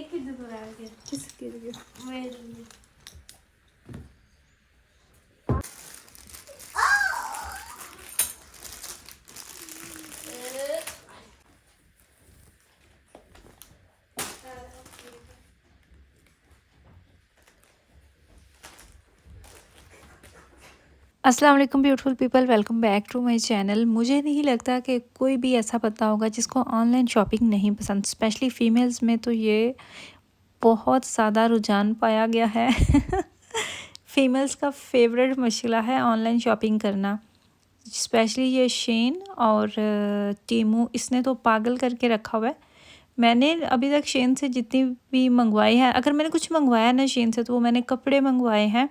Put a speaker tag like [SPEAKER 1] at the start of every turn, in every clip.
[SPEAKER 1] एक भी दूर आ गया
[SPEAKER 2] किसके लिए?
[SPEAKER 1] मेरे लिए।
[SPEAKER 2] अस्सलाम वालेकुम beautiful people, welcome back to my channel. मुझे नहीं लगता कि कोई भी ऐसा पता होगा जिसको ऑनलाइन शॉपिंग नहीं पसंद। स्पेशली फ़ीमेल्स में तो ये बहुत ज़्यादा रुझान पाया गया है। फ़ीमेल्स का फेवरेट मशगला है ऑनलाइन शॉपिंग करना। स्पेशली ये शेन और टीमू, इसने तो पागल करके रखा हुआ है। मैंने अभी तक शेन से जितनी भी मंगवाई है, अगर मैंने कुछ मंगवाया ना शेन से, तो वो मैंने कपड़े मंगवाए हैं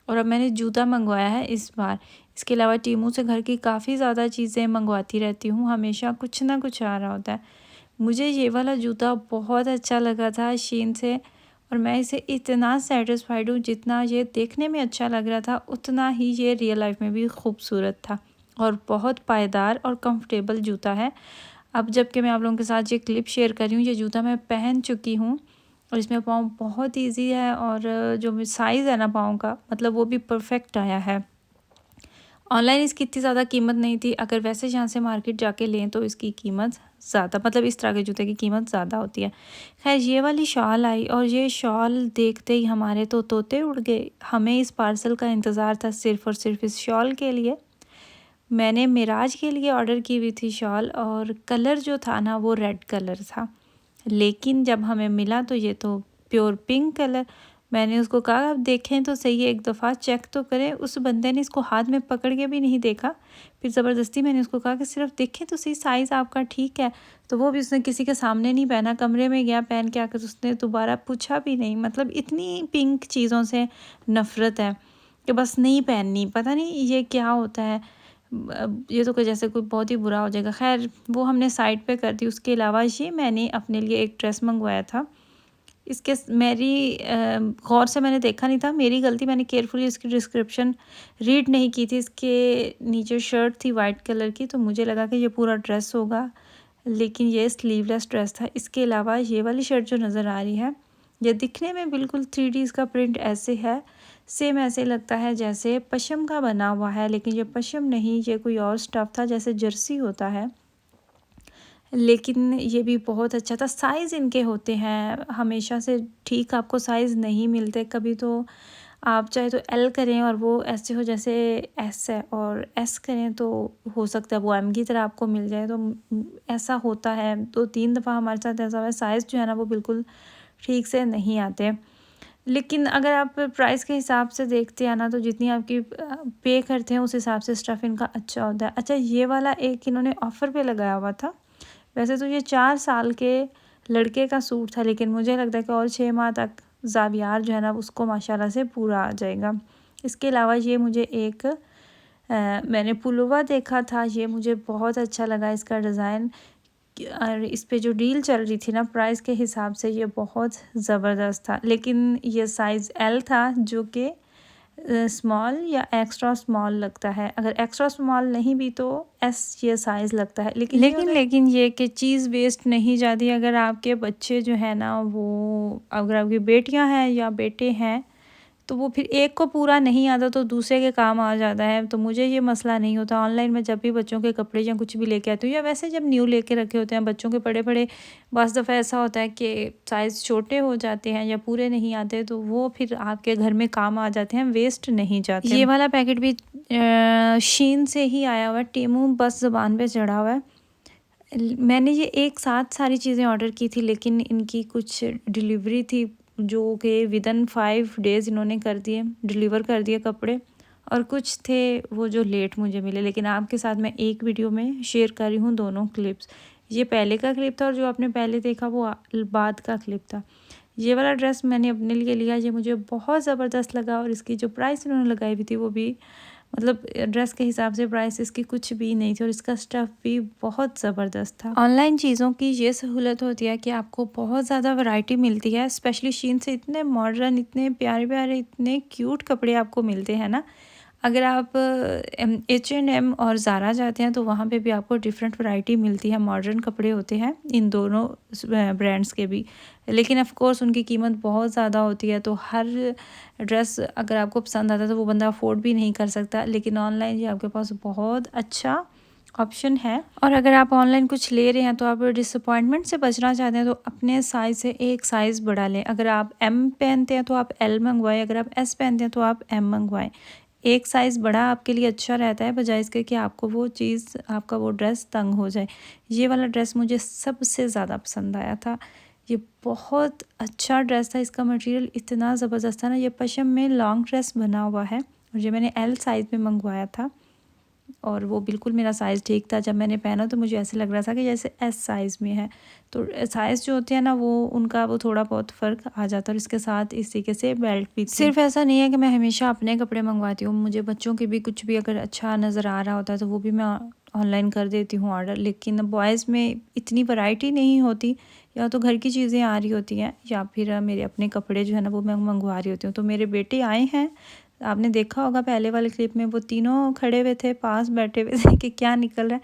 [SPEAKER 2] और अब मैंने जूता मंगवाया है इस बार। इसके अलावा टीमू से घर की काफ़ी ज़्यादा चीज़ें मंगवाती रहती हूँ, हमेशा कुछ ना कुछ आ रहा होता है। मुझे ये वाला जूता बहुत अच्छा लगा था शीन से, और मैं इसे इतना सेटिस्फाइड हूँ। जितना ये देखने में अच्छा लग रहा था, उतना ही ये रियल लाइफ में भी खूबसूरत था और बहुत पायदार और कंफर्टेबल जूता है। अब जबकि मैं आप लोगों के साथ ये क्लिप शेयर कर रही हूँ, ये जूता मैं पहन चुकी हूँ और इसमें पाँव बहुत इजी है, और जो साइज़ है ना पाँव का, मतलब वो भी परफेक्ट आया है। ऑनलाइन इसकी इतनी ज़्यादा कीमत नहीं थी। अगर वैसे यहाँ से मार्केट जाके लें तो इसकी कीमत ज़्यादा, मतलब इस तरह के जूते की कीमत ज़्यादा होती है। खैर, ये वाली शॉल आई और ये शॉल देखते ही हमारे तो तोते उड़ गए। हमें इस पार्सल का इंतज़ार था सिर्फ़ और सिर्फ इस शॉल के लिए। मैंने मिराज के लिए ऑर्डर की हुई थी शॉल, और कलर जो था ना वो रेड कलर था, लेकिन जब हमें मिला तो ये तो प्योर पिंक कलर। मैंने उसको कहा अब देखें तो सही है, एक दफ़ा चेक तो करें। उस बंदे ने इसको हाथ में पकड़ के भी नहीं देखा। फिर ज़बरदस्ती मैंने उसको कहा कि सिर्फ देखें तो सही, साइज़ आपका ठीक है। तो वो भी उसने किसी के सामने नहीं पहना, कमरे में गया पहन के आकर, उसने दोबारा पूछा भी नहीं। मतलब इतनी पिंक चीज़ों से नफ़रत है कि बस नहीं पहननी। पता नहीं ये क्या होता है। ये तो कोई जैसे कोई बहुत ही बुरा हो जाएगा। खैर, वो हमने साइड पे कर दी। उसके अलावा ये मैंने अपने लिए एक ड्रेस मंगवाया था। इसके मेरी गौर से मैंने देखा नहीं था, मेरी गलती। मैंने केयरफुली इसकी डिस्क्रिप्शन रीड नहीं की थी। इसके नीचे शर्ट थी वाइट कलर की, तो मुझे लगा कि ये पूरा ड्रेस होगा, लेकिन ये स्लीवलेस ड्रेस था। इसके अलावा ये वाली शर्ट जो नज़र आ रही है, ये दिखने में बिल्कुल 3D इसका प्रिंट ऐसे है, सेम ऐसे लगता है जैसे पशम का बना हुआ है, लेकिन ये पशम नहीं, ये कोई और स्टफ़ था, जैसे जर्सी होता है। लेकिन ये भी बहुत अच्छा था। साइज़ इनके होते हैं हमेशा से ठीक, आपको साइज़ नहीं मिलते कभी। तो आप चाहे तो एल करें और वो ऐसे हो जैसे एस है, और एस करें तो हो सकता है वो एम की तरह आपको मिल जाए। तो ऐसा होता है, 2-3 दफ़ा हमारे साथ ऐसा हुआ है। साइज़ जो है ना वो बिल्कुल ठीक से नहीं आते। लेकिन अगर आप प्राइस के हिसाब से देखते हैं ना, तो जितनी आपकी पे करते हैं उस हिसाब से स्टफ़ इनका अच्छा होता है। अच्छा, ये वाला एक इन्होंने ऑफ़र पे लगाया हुआ था। वैसे तो ये 4 साल के लड़के का सूट था, लेकिन मुझे लगता है कि और 6 माह तक ज़ावियार जो है ना उसको माशाल्लाह से पूरा आ जाएगा। इसके अलावा ये मुझे एक मैंने पुलवा देखा था, ये मुझे बहुत अच्छा लगा इसका डिज़ाइन। और इस पे जो डील चल रही थी ना प्राइस के हिसाब से, ये बहुत ज़बरदस्त था। लेकिन ये साइज़ एल था, जो कि स्मॉल या एक्स्ट्रा स्मॉल लगता है। अगर एक्स्ट्रा स्मॉल नहीं भी तो एस ये साइज़ लगता है। लेकिन ये कि चीज़ वेस्ट नहीं जाती। अगर आपके बच्चे जो है ना, वो अगर आपकी बेटियां हैं या बेटे हैं, तो वो फिर एक को पूरा नहीं आता तो दूसरे के काम आ जाता है। तो मुझे ये मसला नहीं होता। ऑनलाइन में जब भी बच्चों के कपड़े या कुछ भी लेके आती हूँ, या वैसे जब न्यू लेके रखे होते हैं बच्चों के पड़े पड़े, बस दफ़ा ऐसा होता है कि साइज़ छोटे हो जाते हैं या पूरे नहीं आते, तो वो फिर आपके घर में काम आ जाते हैं, वेस्ट नहीं जाते। ये वाला पैकेट भी शीन से ही आया हुआ है, टेमू बस ज़ुबान पे चढ़ा हुआ है। मैंने ये एक साथ सारी चीज़ें ऑर्डर की थी, लेकिन इनकी कुछ डिलीवरी थी जो कि विदिन 5 डेज़ इन्होंने कर दिए, डिलीवर कर दिए कपड़े, और कुछ थे वो जो लेट मुझे मिले। लेकिन आपके साथ मैं एक वीडियो में शेयर कर रही हूँ दोनों क्लिप्स। ये पहले का क्लिप था और जो आपने पहले देखा वो बाद का क्लिप था। ये वाला ड्रेस मैंने अपने लिए लिया, ये मुझे बहुत ज़बरदस्त लगा, और इसकी जो प्राइस इन्होंने लगाई हुई थी वो भी, मतलब ड्रेस के हिसाब से प्राइस इसकी कुछ भी नहीं थी, और इसका स्टफ़ भी बहुत ज़बरदस्त था। ऑनलाइन चीज़ों की ये सहूलत होती है कि आपको बहुत ज़्यादा वैरायटी मिलती है। स्पेशली शीन से इतने मॉडर्न, इतने प्यारे प्यारे, इतने क्यूट कपड़े आपको मिलते हैं ना। अगर आप H&M और ज़ारा जाते हैं तो वहाँ पे भी आपको डिफरेंट वैरायटी मिलती है। मॉडर्न कपड़े होते हैं इन दोनों ब्रांड्स के भी, लेकिन ऑफ़ कोर्स उनकी कीमत बहुत ज़्यादा होती है। तो हर ड्रेस अगर आपको पसंद आता है तो वो बंदा अफोर्ड भी नहीं कर सकता। लेकिन ऑनलाइन ये आपके पास बहुत अच्छा ऑप्शन है। और अगर आप ऑनलाइन कुछ ले रहे हैं तो आप डिसअपॉइंटमेंट से बचना चाहते हैं तो अपने साइज़ से एक साइज़ बढ़ा लें। अगर आप M पहनते हैं तो आप L मंगवाएं, अगर आप S पहनते हैं तो आप M मंगवाएं। एक साइज़ बड़ा आपके लिए अच्छा रहता है, बजाय इसके कि आपको वो चीज़, आपका वो ड्रेस तंग हो जाए। ये वाला ड्रेस मुझे सबसे ज़्यादा पसंद आया था। ये बहुत अच्छा ड्रेस था, इसका मटेरियल इतना ज़बरदस्त था ना। ये पशम में लॉन्ग ड्रेस बना हुआ है और ये मैंने L साइज़ में मंगवाया था और वो बिल्कुल मेरा साइज़ ठीक था। जब मैंने पहना तो मुझे ऐसे लग रहा था कि जैसे S साइज़ में है। तो साइज़ जो होते हैं ना वो उनका वो थोड़ा बहुत फ़र्क आ जाता है। और इसके साथ इस तरीके से बेल्ट भी थी। सिर्फ ऐसा नहीं है कि मैं हमेशा अपने कपड़े मंगवाती हूँ, मुझे बच्चों के भी कुछ भी अगर अच्छा नज़र आ रहा होता है तो वो भी मैं ऑनलाइन कर देती हूँ ऑर्डर। लेकिन बॉयज़ में इतनी वैरायटी नहीं होती, या तो घर की चीज़ें आ रही होती हैं या फिर मेरे अपने कपड़े जो है ना वो मैं मंगवा रही होती हूँ। तो मेरे बेटे आए हैं, आपने देखा होगा पहले वाले क्लिप में, वो तीनों खड़े हुए थे, पास बैठे हुए थे कि क्या निकल रहा है।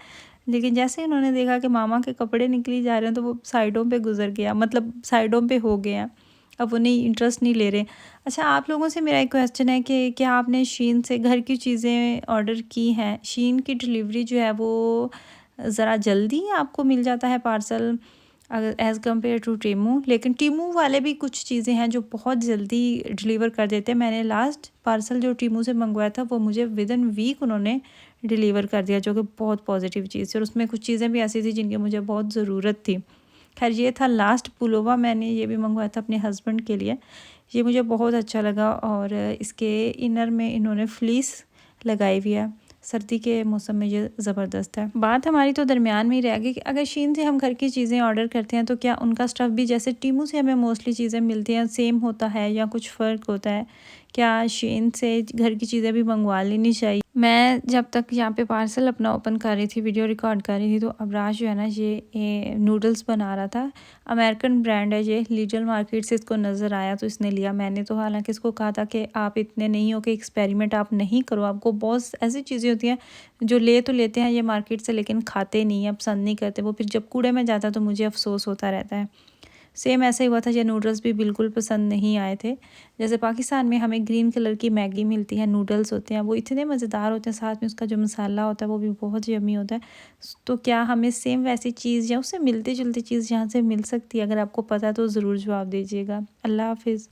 [SPEAKER 2] लेकिन जैसे ही उन्होंने देखा कि मामा के कपड़े निकली जा रहे हैं तो वो साइडों पे गुजर गया, मतलब साइडों पे हो गए हैं, अब वो नहीं, इंटरेस्ट नहीं ले रहे। अच्छा, आप लोगों से मेरा एक क्वेश्चन है कि क्या आपने शीन से घर की चीज़ें ऑर्डर की हैं? शीन की डिलीवरी जो है वो ज़रा जल्दी आपको मिल जाता है पार्सल अगर एज़ कम्पेयर टू टीमू। लेकिन टीमू वाले भी कुछ चीज़ें हैं जो बहुत जल्दी डिलीवर कर देते हैं। मैंने लास्ट पार्सल जो टीमू से मंगवाया था वो मुझे विदिन वीक उन्होंने डिलीवर कर दिया, जो कि बहुत पॉजिटिव चीज़ थी। और उसमें कुछ चीज़ें भी ऐसी थी जिनकी मुझे बहुत ज़रूरत थी। खैर, ये था लास्ट पुलोवा, मैंने ये भी मंगवाया था अपने हस्बैंड के लिए। ये मुझे बहुत अच्छा लगा और इसके इनर में इन्होंने फ्लीस लगाई हुई है। सर्दी के मौसम में ये ज़बरदस्त है। बात हमारी तो दरमियान में ही रह गई कि अगर शीन से हम घर की चीज़ें ऑर्डर करते हैं तो क्या उनका स्टफ़ भी जैसे टीमू से हमें मोस्टली चीज़ें मिलती हैं सेम होता है या कुछ फ़र्क होता है? क्या शीन से घर की चीज़ें भी मंगवा लेनी चाहिए? मैं जब तक यहाँ पे पार्सल अपना ओपन कर रही थी, वीडियो रिकॉर्ड कर रही थी, तो अबराज जो है ना ये नूडल्स बना रहा था। अमेरिकन ब्रांड है ये, लीडल मार्केट से इसको नज़र आया तो इसने लिया। मैंने तो हालांकि इसको कहा था कि आप इतने नहीं हो कि एक्सपेरिमेंट आप नहीं करो, आपको बहुत ऐसी चीज़ें होती हैं जो ले तो लेते हैं ये मार्केट से लेकिन खाते नहीं हैं, पसंद नहीं करते। वो फिर जब कूड़े में जाता है तो मुझे अफसोस होता रहता है। सेम ऐसा ही हुआ था, ये नूडल्स भी बिल्कुल पसंद नहीं आए थे। जैसे पाकिस्तान में हमें ग्रीन कलर की मैगी मिलती है, नूडल्स होते हैं, वो इतने मज़ेदार होते हैं, साथ में उसका जो मसाला होता है वो भी बहुत यम्मी होता है। तो क्या हमें सेम वैसी चीज़ या उससे मिलती जुलती चीज़ यहाँ से मिल सकती है? अगर आपको पता है तो ज़रूर जवाब दीजिएगा। अल्लाह हाफिज़।